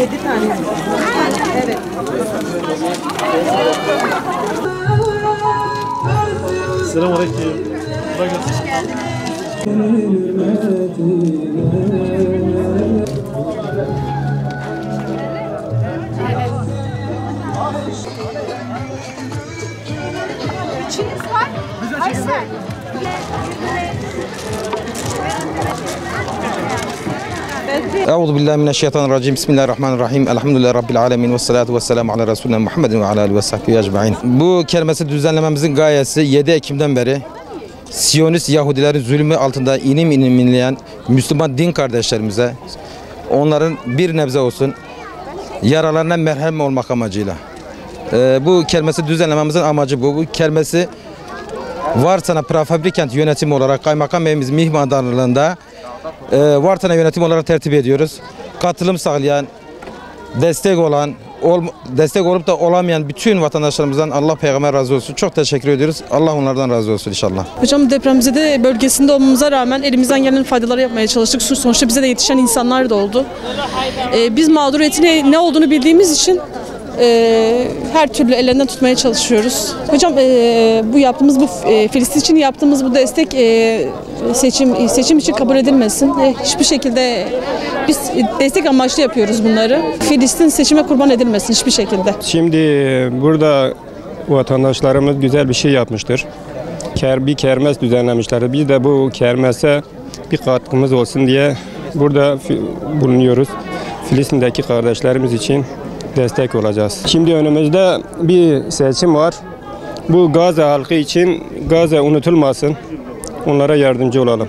7 tane. Evet. Selamünaleyküm. Hoş geldiniz. İçiniz var. Aysel. Euzubillahimineşşeytanirracim. Bismillahirrahmanirrahim. Elhamdülillahi Rabbil alemin. Vessalatu vesselamu ala Resulina Muhammedin ve ala alihi ve sahbihi ecma'in. Bu kermesi düzenlememizin gayesi 7 Ekim'den beri Siyonist Yahudilerin zulmü altında inim inim inleyen Müslüman din kardeşlerimize, onların bir nebze olsun yaralarına merhem olmak amacıyla. Bu kermesi düzenlememizin amacı bu. Bu kermesi Varsana Prefabrikent yönetimi olarak Kaymakam Beyimiz mihmandarlığında Varsana yönetim olarak tertip ediyoruz. Katılım sağlayan, destek olup da olamayan bütün vatandaşlarımızdan Allah peygamber razı olsun. Çok teşekkür ediyoruz. Allah onlardan razı olsun inşallah. Hocam depremzede bölgesinde olmamıza rağmen elimizden gelen faydaları yapmaya çalıştık. Sonuçta bize de yetişen insanlar da oldu. Biz mağduriyetin ne olduğunu bildiğimiz için her türlü ellerinden tutmaya çalışıyoruz. Hocam bu yaptığımız Filistin için yaptığımız bu destek seçim için kabul edilmesin. Hiçbir şekilde biz destek amaçlı yapıyoruz bunları. Filistin seçime kurban edilmesin hiçbir şekilde. Şimdi burada vatandaşlarımız güzel bir şey yapmıştır. Bir kermes düzenlemişler. Biz de bu kermese bir katkımız olsun diye burada bulunuyoruz. Filistin'deki kardeşlerimiz için destek olacağız. Şimdi önümüzde bir seçim var. Bu Gazze halkı için Gazze unutulmasın. Onlara yardımcı olalım.